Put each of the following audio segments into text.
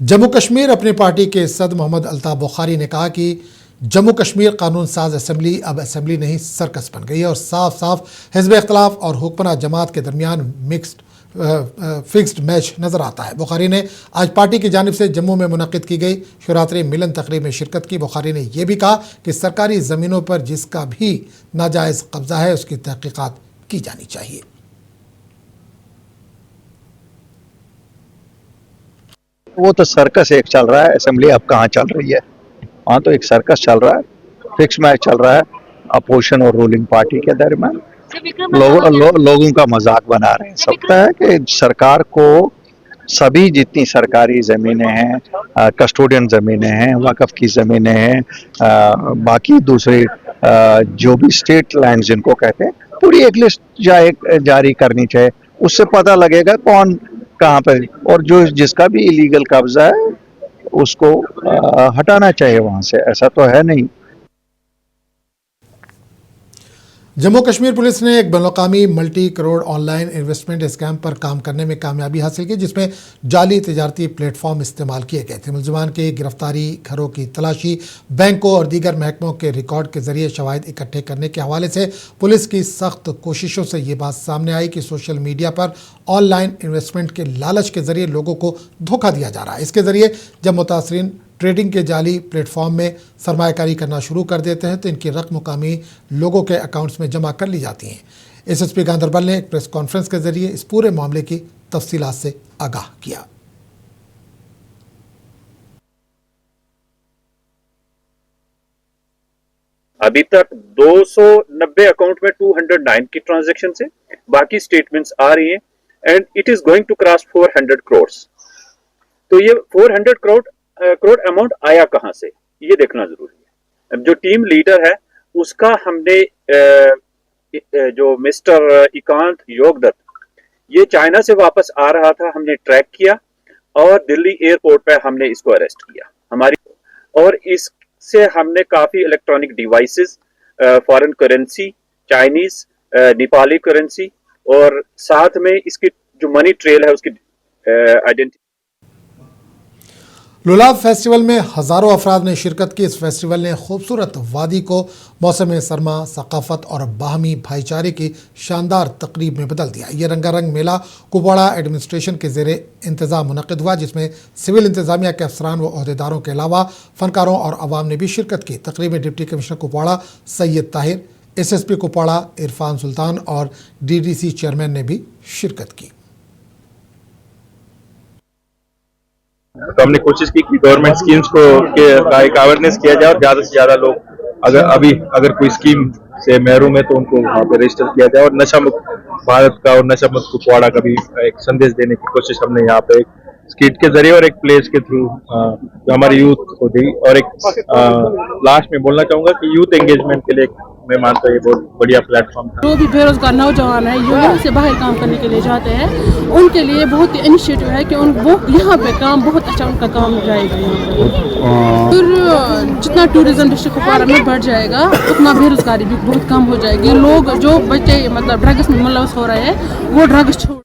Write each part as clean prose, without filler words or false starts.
जम्मू कश्मीर अपनी पार्टी के सदर मोहम्मद अल्ताफ बुखारी ने कहा कि जम्मू कश्मीर कानून साज असम्बली अब असम्बली नहीं सर्कस बन गई है और साफ साफ हिज़्ब इख्तिलाफ और हुक्मरान जमात के दरमियान फिक्स्ड मैच नज़र आता है। बुखारी ने आज पार्टी की जानिब से जम्मू में मुनक़िद की गई शिवरात्रि मिलन तकरीब में शिरकत की। बुखारी ने यह भी कहा कि सरकारी ज़मीनों पर जिसका भी नाजायज़ कब्जा है उसकी तहक़ीक़ात की जानी चाहिए। वो तो सर्कस एक चल रहा है, असेंबली अब कहाँ चल रही है। वहाँ तो एक सर्कस चल रहा है, फिक्स मैच चल रहा है अपोजिशन और रूलिंग पार्टी के दरमियान। लोगों का मजाक बना रहे हैं। सबका है कि सरकार को सभी जितनी सरकारी ज़मीनें हैं, कस्टोडियन ज़मीनें हैं, वक़फ़ की ज़मीनें हैं, बाकी दूसरी जो भी स्टेट लैंड जिनको कहते हैं, पूरी एक लिस्ट जारी करनी चाहिए। उससे पता लगेगा कौन कहाँ पर, और जो जिसका भी इलीगल कब्जा है उसको हटाना चाहिए वहाँ से। ऐसा तो है नहीं। जम्मू कश्मीर पुलिस ने एक बैनुल-अक़वामी multi crore online investment scam पर काम करने में कामयाबी हासिल की, जिसमें जाली तिजारती प्लेटफॉर्म इस्तेमाल किए गए थे। मुलज़िमान की गिरफ्तारी, घरों की तलाशी, बैंकों और दीगर महकमों के रिकॉर्ड के जरिए शवाहिद इकट्ठे करने के हवाले से पुलिस की सख्त कोशिशों से ये बात सामने आई कि सोशल मीडिया पर ऑनलाइन इन्वेस्टमेंट के लालच के जरिए लोगों को धोखा दिया जा रहा है। इसके जरिए जब मुतासरीन ट्रेडिंग के जाली प्लेटफॉर्म में सरमायाकारी करना शुरू कर देते हैं तो इनकी रकम मुकामी लोगों के अकाउंट्स में जमा कर ली जाती हैं। एसएसपी गांदरबल ने एक प्रेस कॉन्फ्रेंस के जरिए इस पूरे मामले की तफसीलात से आगाह किया। अभी तक 290 अकाउंट में 209 की ट्रांजैक्शन है, बाकी स्टेटमेंट्स आ रही हैं and it is going to cross 400 crore. तो ये 400 करोड़ अमाउंट आया कहां से, ये देखना जरूरी है। जो टीम लीडर है उसका हमने जो मिस्टर इकांत योगदत्त, ये चाइना से वापस आ रहा था, हमने ट्रैक किया और दिल्ली एयरपोर्ट पे हमने इसको अरेस्ट किया। और इससे हमने काफी electronic devices, foreign currency, Chinese, Nepali currency और साथ में इसकी जो मनी ट्रेल है उसकी आइडेंटिटी। लुलाब फेस्टिवल में हज़ारों अफराद ने शिरकत की। इस फेस्टिवल ने खूबसूरत वादी को मौसम सरमा, सकाफत और बाहमी भाईचारे की शानदार तकरीब में बदल दिया। ये रंगारंग मेला कुपवाड़ा एडमिनिस्ट्रेशन के ज़ेरे इंतज़ाम मुनक़िद हुआ, जिसमें सिविल इंतज़ामिया के अफसरान व अहदेदारों के अलावा फ़नकारों और अवाम ने भी शिरकत की। तकरीब में deputy commissioner Kupwara Syed Tahir, SSP Kupwara Irfan Sultan और डीडीसी चेयरमैन ने भी शिरकत की। तो हमने कोशिश की कि गवर्नमेंट स्कीम्स को का एक अवेयरनेस किया जाए और ज़्यादा से ज़्यादा लोग अगर कोई स्कीम से महरूम है तो उनको वहाँ पे रजिस्टर किया जाए। और नशा मुक्त भारत का और नशा मुक्त कुपवाड़ा का भी एक संदेश देने की कोशिश हमने यहाँ पे एक स्किट के जरिए और एक प्लेस के थ्रू जो हमारी यूथ को दी। और एक लास्ट में बोलना चाहूँगा कि यूथ एंगेजमेंट के लिए मैं मानता हूँ ये बहुत बढ़िया प्लेटफॉर्म था। जो भी बेरोजगार नौजवान है जो यहाँ से बाहर काम करने के लिए जाते हैं, उनके लिए बहुत ही इनिशिएटिव है कि वो यहाँ पे काम बहुत अच्छा उनका काम जाएगा यहाँ पे। फिर जितना टूरिज्म डिस्ट्रिक्ट कुपवाड़ा में बढ़ जाएगा उतना बेरोजगारी भी बहुत कम हो जाएगी। लोग जो बच्चे मतलब ड्रग्स में मुलव्वस हो रहे हैं वो ड्रग्स छोड़।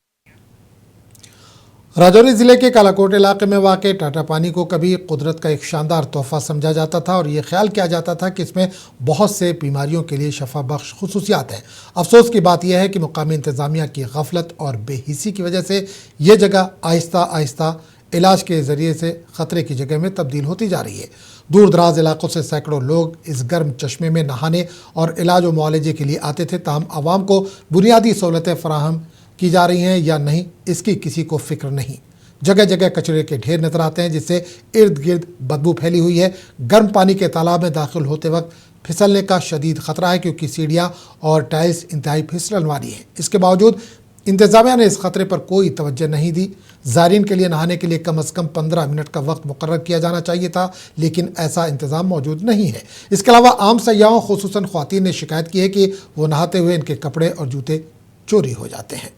राजौरी ज़िले के कालाकोट इलाके में वाक़ टाटा पानी को कभी कुदरत का एक शानदार तोहफ़ा समझा जाता था और ये ख्याल किया जाता था कि इसमें बहुत से बीमारियों के लिए शफा बख्श खुसूसियात हैं। अफसोस की बात यह है कि मुकामी इंतज़ामिया की गफलत और बेहिसी की वजह से ये जगह आहिस्ता आहिस्ता इलाज के ज़रिए से ख़तरे की जगह में तब्दील होती जा रही है। दूर दराज इलाकों से सैकड़ों लोग इस गर्म चश्मे में नहाने और इलाज व मुआलजे के लिए आते थे, ताहम आवाम को बुनियादी सहूलतें फराहम की जा रही हैं या नहीं इसकी किसी को फिक्र नहीं। जगह जगह कचरे के ढेर नजर आते हैं, जिससे इर्द गिर्द बदबू फैली हुई है। गर्म पानी के तालाब में दाखिल होते वक्त फिसलने का शदीद खतरा है, क्योंकि सीढ़ियाँ और टाइल्स इंतहाई फिसलन वाली हैं। इसके बावजूद इंतज़ामिया ने इस खतरे पर कोई तवज्जो नहीं दी। ज़ायरीन के लिए नहाने के लिए कम अज़ कम 15 मिनट का वक्त मुकर्रर किया जाना चाहिए था, लेकिन ऐसा इंतज़ाम मौजूद नहीं है। इसके अलावा आम सयाहों खुसूसन ख्वातीन ने शिकायत की है कि वो नहाते हुए इनके कपड़े और जूते चोरी हो जाते हैं।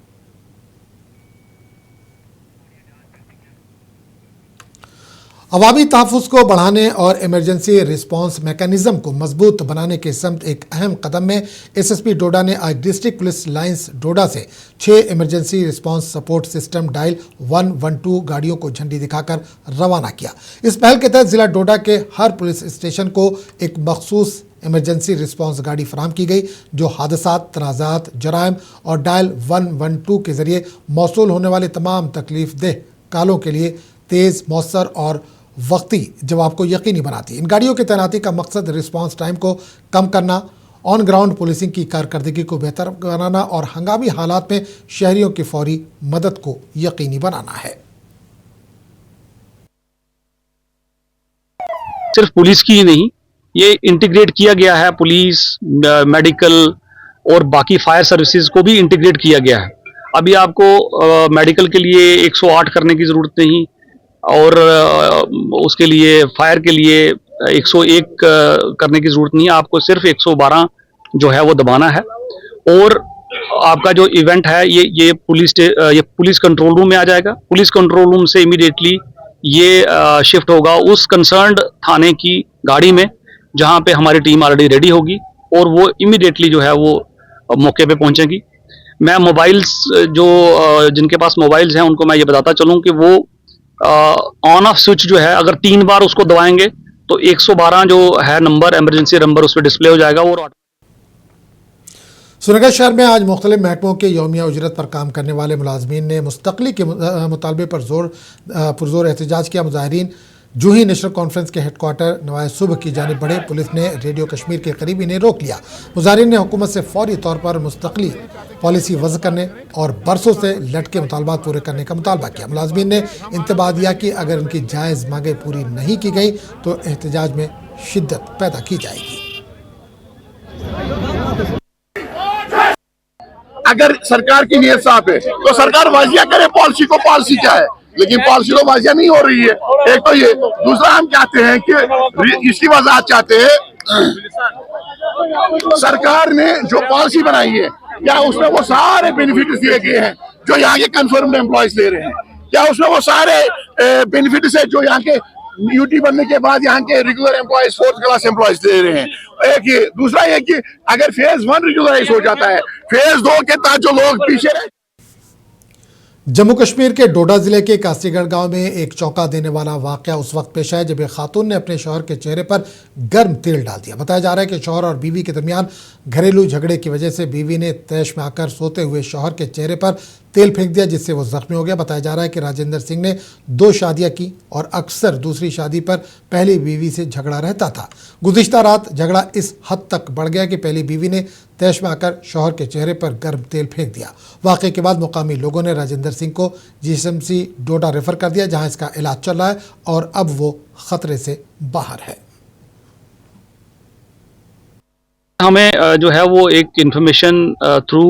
अवामी तहफ़्फ़ुज़ को बढ़ाने और इमरजेंसी रिस्पांस मैकेनिज्म को मजबूत बनाने के समत एक अहम कदम में एसएसपी डोडा ने आज डिस्ट्रिक्ट पुलिस लाइंस डोडा से 6 emergency response support system dial 112 गाड़ियों को झंडी दिखाकर रवाना किया। इस पहल के तहत जिला डोडा के हर पुलिस स्टेशन को एक मखसूस इमरजेंसी रिस्पांस गाड़ी फराहम की गई, जो हादसात, तनाज़ात, जराइम और डायल 112 के जरिए मौसूल होने वाले तमाम तकलीफदेह कालों के लिए तेज़, मौसर और वक्ती जवाब को यकीनी बनाती है। इन गाड़ियों की तैनाती का मकसद रिस्पांस टाइम को कम करना, ऑन ग्राउंड पुलिसिंग की कारकर्दगी को बेहतर बनाना और हंगामी हालात में शहरियों की फौरी मदद को यकीनी बनाना है। सिर्फ पुलिस की ही नहीं, ये इंटीग्रेट किया गया है, पुलिस, मेडिकल और बाकी फायर सर्विसेज को भी इंटीग्रेट किया गया है। अभी आपको मेडिकल के लिए 108 करने की ज़रूरत नहीं और उसके लिए फायर के लिए 101 करने की ज़रूरत नहीं है, आपको सिर्फ 112 जो है वो दबाना है। और आपका जो इवेंट है ये पुलिस कंट्रोल रूम में आ जाएगा। पुलिस कंट्रोल रूम से इमीडिएटली ये शिफ्ट होगा उस कंसर्न्ड थाने की गाड़ी में, जहां पे हमारी टीम ऑलरेडी रेडी होगी और वो इमीडिएटली जो है वो मौके पे पहुंचेगी। मैं मोबाइल्स जो जिनके पास मोबाइल्स हैं उनको मैं ये बताता चलूं कि वो ऑन ऑफ स्विच जो है अगर 3 बार उसको दबाएंगे तो 112 जो है नंबर, इमरजेंसी नंबर, उस पर डिस्प्ले हो जाएगा। और श्रीनगर शहर में आज मुख्तलिफ महकमों के यौमिया उजरत पर काम करने वाले मुलाजमीन ने मुस्तकली के मुतालबे पर पुरजोर एहतजाज किया। मुजाहिरीन जूही नेशनल कॉन्फ्रेंस के हेडक्वार्टर नवाज सुबह की जानिब बढ़े, पुलिस ने रेडियो कश्मीर के करीब इन्हें रोक लिया। मुजाहिरीन ने हुकूमत से फौरी तौर पर मुस्तकली पॉलिसी वज़ करने और बरसों से लटके मुतालबात पूरे करने का मुतालबा किया। मुलाजमीन ने इंतबाह दिया कि अगर उनकी जायज़ मांगें पूरी नहीं की गई तो एहतजाज में शिद्दत पैदा की जाएगी। अगर सरकार की नीयत साफ है तो सरकार वाजिया करे पॉलिसी को, पॉलिसी क्या है, लेकिन पॉलिसी तो वाजिया नहीं हो रही है। एक तो ये, दूसरा हम चाहते हैं कि इसकी वजाहत चाहते हैं, सरकार ने जो पॉलिसी बनाई है क्या उसमें वो सारे बेनिफिट्स दिए गए हैं जो यहाँ के कंफर्म्ड एम्प्लॉयज ले रहे हैं? क्या उसमें वो सारे बेनिफिट्स है जो यहाँ के यूटी बनने के बाद यहाँ के regular employees, 4th class employees दे रहे हैं? एक ये, दूसरा ये कि अगर फेज 1 रेगुलराइज हो जाता है, फेज 2 के तहत जो लोग पीछे रहे। जम्मू कश्मीर के डोडा जिले के कासीगढ़ गांव में एक चौंका देने वाला वाकया उस वक्त पेश आया जब एक खातून ने अपने शौहर के चेहरे पर गर्म तेल डाल दिया। बताया जा रहा है कि शौहर और बीवी के दरमियान घरेलू झगड़े की वजह से बीवी ने तैश में आकर सोते हुए शौहर के चेहरे पर तेल फेंक दिया, जिससे वो जख्मी हो गया। बताया जा रहा है कि राजेंद्र सिंह ने 2 शादियां की और अक्सर दूसरी शादी पर पहली बीवी से झगड़ा रहता था। गुज़िश्ता रात झगड़ा इस हद तक बढ़ गया कि पहली बीवी ने तैश में आकर शौहर के चेहरे पर गर्म तेल फेंक दिया। वाक़े के बाद मुकामी लोगों ने राजेंद्र सिंह को जीएसएमसी डोडा रेफर कर दिया, जहां इसका इलाज चल रहा है और अब वो खतरे से बाहर है। हमें जो है वो एक इंफॉर्मेशन थ्रू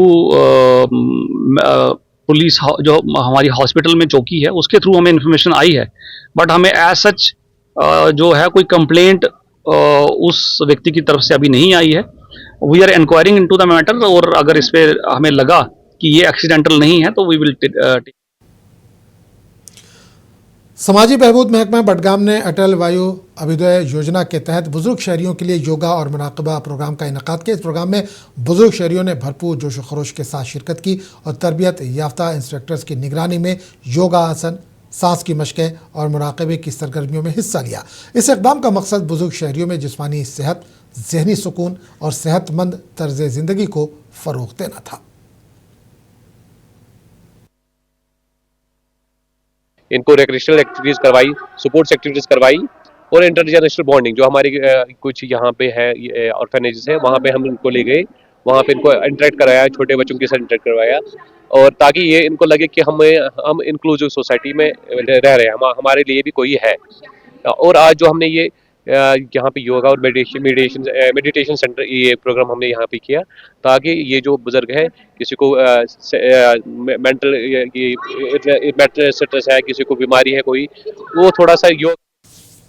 पुलिस जो हमारी हॉस्पिटल में चौकी है उसके थ्रू हमें इंफॉर्मेशन आई है, बट हमें एज सच जो है कोई कंप्लेंट उस व्यक्ति की तरफ से अभी नहीं आई है। We are inquiring into the matter और अगर इस पे हमें लगा कि ये एक्सीडेंटल नहीं है तो वी विल समाजी बहबूद महकमा बडगाम ने अटल वायु अभ्युदय योजना के तहत बुजुर्ग शहरियों के लिए योगा और मुनाकबा प्रोग्राम का इनेकाद किया। इस प्रोग्राम में बुजुर्ग शहरियों ने भरपूर जोश खरोश के साथ शिरकत की और तरबियत याफ्ता इंस्ट्रक्टर्स की निगरानी में योगा आसन, सांस की मशक़ें और मुराक़बे की सरगर्मियों में हिस्सा लिया। इस इक़दाम का मकसद बुजुर्ग शहरियों में जिस्मानी सेहत, ज़हनी सुकून और सेहतमंद तर्ज़ ज़िंदगी को फ़रोग़ देना था। इनको रिक्रिएशनल एक्टिविटीज़ करवाई, स्पोर्ट्स एक्टिविटीज़ करवाई और इंटरजेनरेशनल बॉन्डिंग जो हमारी कुछ यहाँ पे है ऑर्फेनेजेस है वहाँ पे हम इनको ले गए, वहाँ पे इनको इंटरेक्ट कराया, छोटे बच्चों के साथ इंटरेक्ट करवाया और ताकि ये इनको लगे कि हम इंक्लूसिव सोसाइटी में रह रहे हैं, हमारे लिए भी कोई है। और आज जो हमने ये यहाँ पे योगा और मेडिटेशन सेंटर ये प्रोग्राम हमने यहाँ पे किया ताकि ये जो बुजुर्ग है, किसी को मेंटल स्ट्रेस है, किसी को बीमारी है कोई, वो थोड़ा सा योग